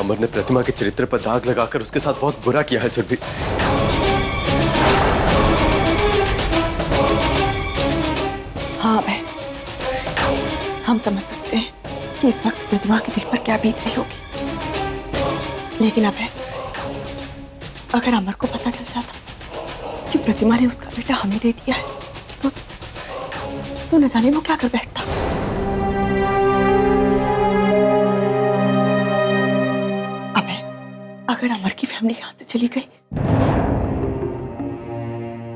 अमर ने प्रतिमा के चरित्र पर दाग लगाकर उसके साथ बहुत बुरा किया है सुरभि। हाँ अभय, हम समझ सकते हैं कि इस वक्त प्रतिमा के दिल पर क्या बीत रही होगी, लेकिन अभय, अगर अमर को पता चल जाता कि प्रतिमा ने उसका बेटा हमें दे दिया है तो न जाने वो क्या कर बैठता। अभय, अगर अमर की फैमिली यहां से चली गई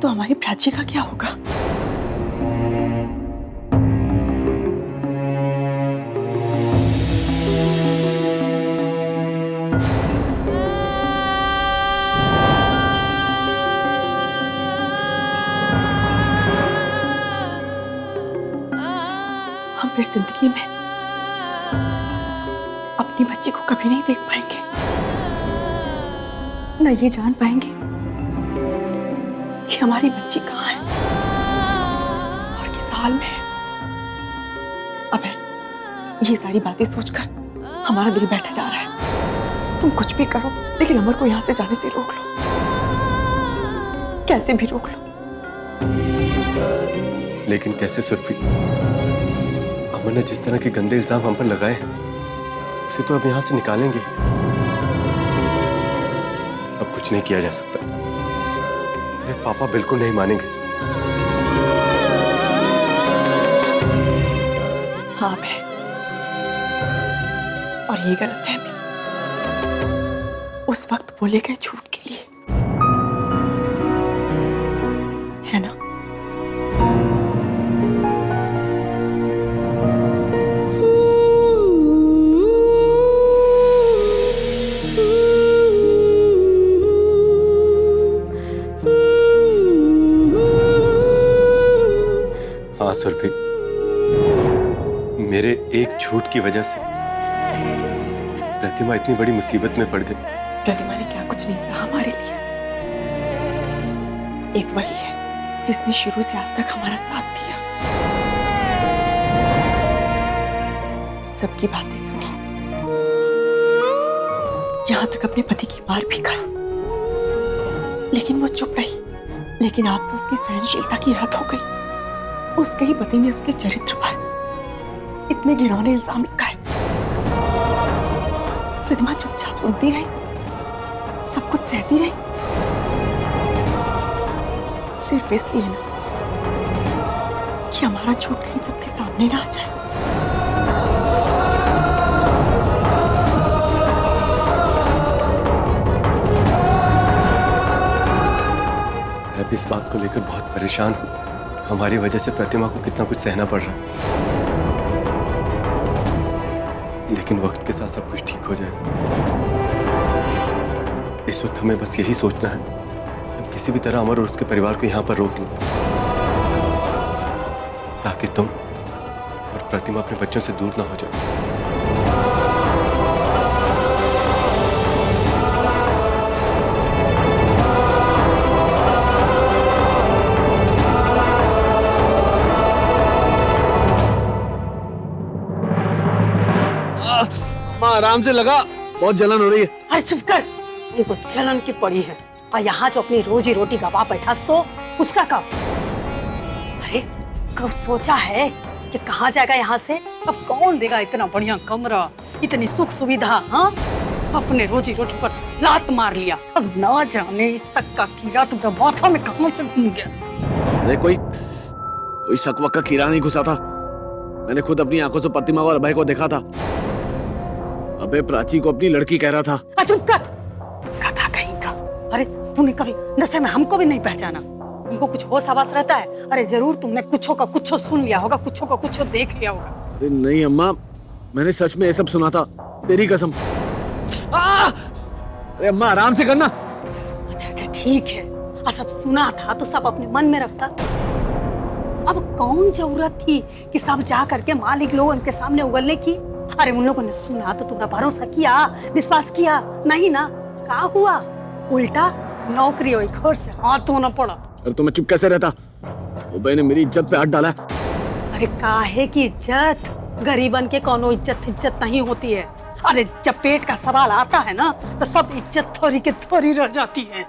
तो हमारी प्राची का क्या होगा? हम फिर जिंदगी में अपनी बच्ची को कभी नहीं देख पाएंगे, न ये जान पाएंगे कि हमारी बच्ची कहाँ है और किस हाल में है। अबे, ये सारी बातें सोचकर हमारा दिल बैठा जा रहा है। तुम कुछ भी करो, लेकिन अमर को यहां से जाने से रोक लो, कैसे भी रोक लो। लेकिन कैसे सुरभि? अमर ने जिस तरह के गंदे इल्जाम हम पर लगाए हैं, उसे तो अब यहां से निकालेंगे। अब कुछ नहीं किया जा सकता। अरे पापा बिल्कुल नहीं मानेंगे। हाँ भाई, और ये गलतफहमी उस वक्त बोले गए झूठ के लिए, है ना? हाँ सुरभि, मेरे एक झूठ की वजह से प्रतिमा इतनी बड़ी मुसीबत में पड़ गई। प्रतिमा ने क्या कुछ नहीं सहा हमारे लिए। एक वही है जिसने शुरू से आज तक हमारा साथ दिया, सबकी बातें सुनी, यहां तक अपने पति की मार भी खाई, लेकिन वो चुप रही। लेकिन आज तो उसकी सहनशीलता की हद हो गई। उसके ही पति ने उसके चरित्र पर इतने घिनौने इल्जाम लगाए। प्रतिमा चुपचाप सुनती रही, सब कुछ सहती रही, सिर्फ इसलिए ना कि हमारा झूठ कहीं सबके सामने ना आ जाए। मैं भी इस बात को लेकर बहुत परेशान हूं। हमारी वजह से प्रतिमा को कितना कुछ सहना पड़ रहा, लेकिन वक्त के साथ सब कुछ ठीक हो जाएगा। इस वक्त हमें बस यही सोचना है कि हम किसी भी तरह अमर और उसके परिवार को यहां पर रोक लें, ताकि तुम और प्रतिमा अपने बच्चों से दूर ना हो जाओ। आराम से लगा, बहुत जलन हो रही है। अरे चुप कर, उनको जलन की पड़ी है। और यहाँ जो अपनी रोजी रोटी गवा बैठा सो उसका कब? अरे कब सोचा है कि कहाँ जाएगा यहाँ से? अब कौन देगा इतना बढ़िया कमरा, इतनी सुख सुविधा? हाँ, अपने रोजी रोटी पर लात मार लिया। अब ना जाने इस शक का कीड़ा तुम्हारे माथा में कहाँ से घूम गया। अरे कोई शक वक का कीड़ा नहीं घुसा था। मैंने खुद अपनी आंखों से प्रतिमा और अभय को देखा था। अबे प्राची को अपनी लड़की कह रहा था। चुप कर, गधा कहीं का। अरे तूने कभी नशे में हमको भी नहीं पहचाना? तुमको कुछ होश आवास रहता है? अरे जरूर तुमने कुछो का कुछो सुन लिया होगा, कुछो का कुछो देख लिया होगा। अरे नहीं अम्मा, मैंने सच में ये सब सुना था, तेरी कसम। अरे अम्मा आराम से करना। अच्छा ठीक है, सब सुना था तो सब अपने मन में रखता। अब कौन जरूरत थी कि सब जा करके मालिक लोग उनके सामने उगलने की? अरे उन लोगों ने सुना तो तुम्हारा भरोसा किया, विश्वास किया? नहीं ना, क्या हुआ? उल्टा नौकरी और घर से हाथ धोना पड़ा। अरे तो मैं चुप कैसे रहता? उबे ने मेरी इज्जत पे हाथ डाला। अरे काहे की इज्जत? गरीबन के कोनो इज्जत फिज्जत नहीं होती है। अरे जब पेट का सवाल आता है ना तो सब इज्जत थोड़ी के थोड़ी रह जाती है।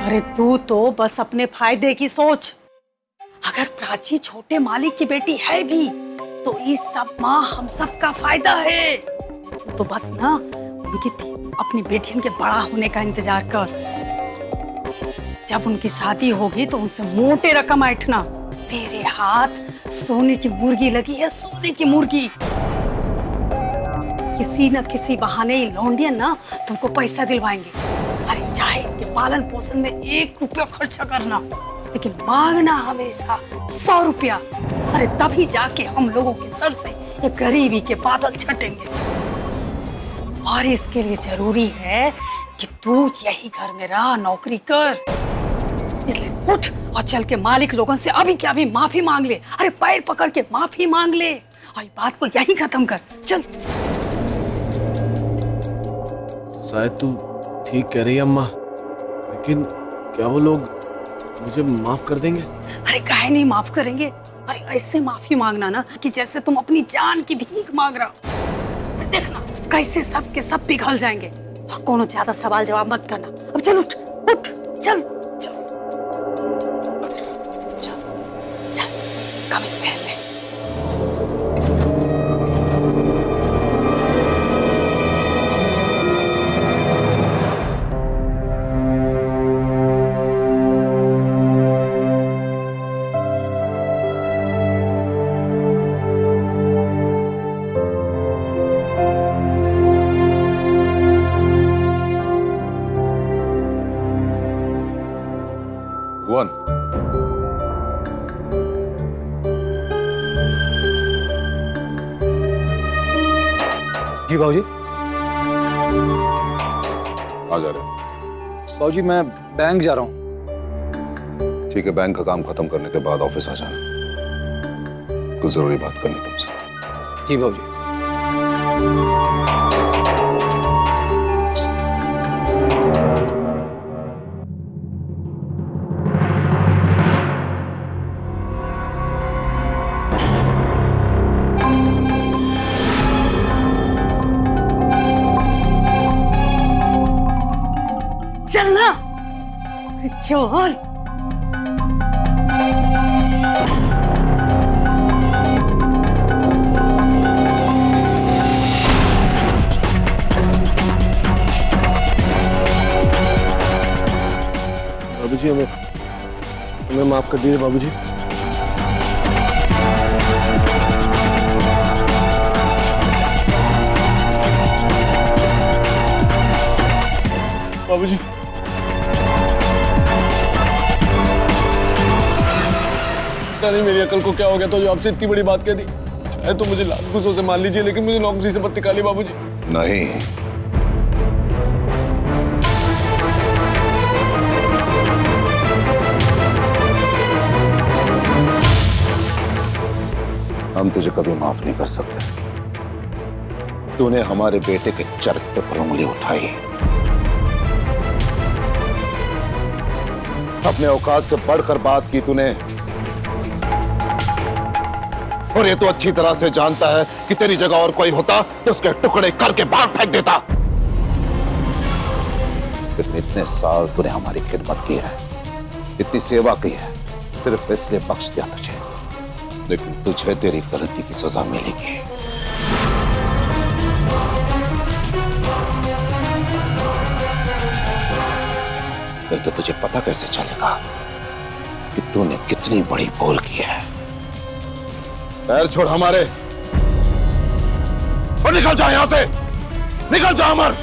अरे तू तो बस अपने फायदे की सोच। अगर प्राची छोटे मालिक की बेटी है भी तो इस सब माँ हम सब का फायदा है। तू तो बस ना उनकी अपनी बेटियों के बड़ा होने का इंतजार कर। जब उनकी शादी होगी तो उनसे मोटे रकम ऐंठना। तेरे हाथ सोने की मुर्गी लगी है, सोने की मुर्गी। किसी न किसी बहाने ही लौंडियन ना तुमको पैसा दिलवाएंगे। अरे चाहे इनके पालन पोषण में 1 रुपया खर्चा करना, लेकिन मांगना हमेशा 100 रुपया। अरे तभी जाके हम लोगों के सर से ये गरीबी के बादल छटेंगे। और इसके लिए जरूरी है कि तू यही घर में रह, नौकरी कर। इसलिए उठ और चल के मालिक लोगों से अभी के अभी माफी मांग ले। अरे पैर पकड़ के माफी मांग ले और बात को यही खत्म कर। चल। शायद तू ठीक कह रही है अम्मा, लेकिन क्या वो लोग मुझे माफ कर देंगे? अरे काहे नहीं माफ करेंगे। अरे ऐसे माफी मांगना ना कि जैसे तुम अपनी जान की भीख मांग रहा हो। फिर देखना कैसे सब के सब पिघल जाएंगे। और कोनो ज्यादा सवाल जवाब मत करना। अब चल उठ उठ चल चल चल चल कमीज पहन ले। वन जी बाबूजी। आ जा रहे। बाबूजी मैं बैंक जा रहा हूँ। ठीक है, बैंक का काम खत्म करने के बाद ऑफिस आ जाना, कुछ जरूरी बात करनी तुमसे। जी बाबूजी। चलना चल। बाबूजी हमें माफ कर दीजिए बाबूजी। बाबूजी पता नहीं मेरी अकल को क्या हो गया तो जो आपसे इतनी बड़ी बात कह दी। चाहे तो मुझे लाख गुस्सों से मान लीजिए, लेकिन मुझे नौकरी से मत निकालिए बाबूजी। नहीं, हम तुझे कभी माफ नहीं कर सकते। तूने हमारे बेटे के चरित्र पर उंगली उठाई, अपने औकात से बढ़कर बात की तूने, और ये तो अच्छी तरह से जानता है कि तेरी जगह और कोई होता तो उसके टुकड़े करके बाहर फेंक देता। लेकिन इतने साल तूने हमारी खिदमत की है, इतनी सेवा की है, सिर्फ इसलिए बख्श दिया तुझे, लेकिन तुझे तेरी गलती की सजा मिलेगी। नहीं तो तुझे पता कैसे चलेगा कि तूने कितनी बड़ी भूल की है। पैर छोड़ हमारे और निकल जा यहां से, निकल जा अमर।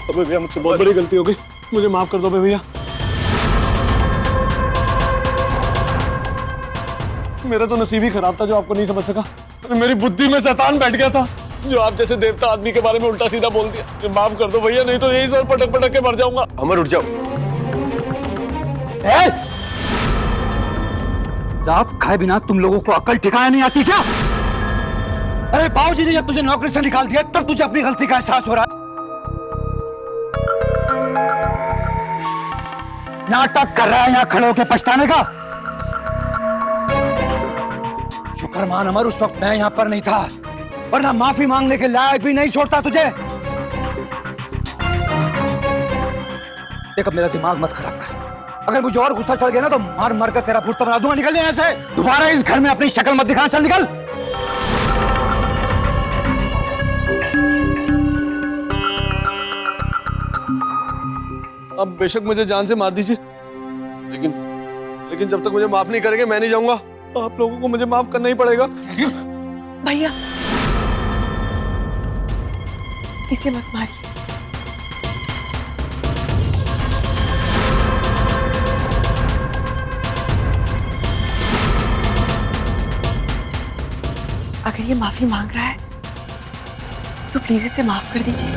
अबे भैया मुझसे बहुत बड़ी गलती हो गई, मुझे माफ कर दो भैया। मेरा तो नसीब ही खराब था जो आपको नहीं समझ सका। मेरी बुद्धि में शैतान बैठ गया था, जो आप जैसे देवता आदमी के बारे में उल्टा सीधा बोल दिया। मुझे माफ कर दो भैया, नहीं तो यही सर पटक पटक के मर जाऊंगा। अमर उठ जाओ। रात खाए बिना तुम लोगों को अकल ठिकाना नहीं आती क्या? अरे बाबूजी ने जब तुझे नौकरी से निकाल दिया तब तुझे अपनी गलती का एहसास हो रहा है। नाटक कर रहा है यहाँ खड़े होकर पछताने का। शुक्र मान अमर, उस वक्त मैं यहाँ पर नहीं था, वरना माफी मांगने के लायक भी नहीं छोड़ता तुझे। देख अब मेरा दिमाग मत खराब कर, अगर मुझे और गुस्सा चढ़ गया ना तो मार मार कर तेरा भूत बना दूंगा। निकल जा यहाँ से, दोबारा इस घर में अपनी शक्ल मत दिखा। चल निकल। अब बेशक मुझे जान से मार दीजिए, लेकिन जब तक मुझे माफ नहीं करेंगे मैं नहीं जाऊंगा। आप लोगों को मुझे माफ करना ही पड़ेगा। भैया इसे मत मारिए। अगर ये माफी मांग रहा है तो प्लीज इसे माफ कर दीजिए।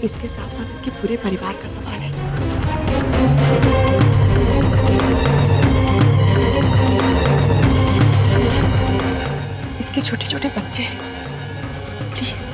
इसके साथ साथ इसके पूरे परिवार का सवाल है। इसके छोटे छोटे बच्चे हैं, प्लीज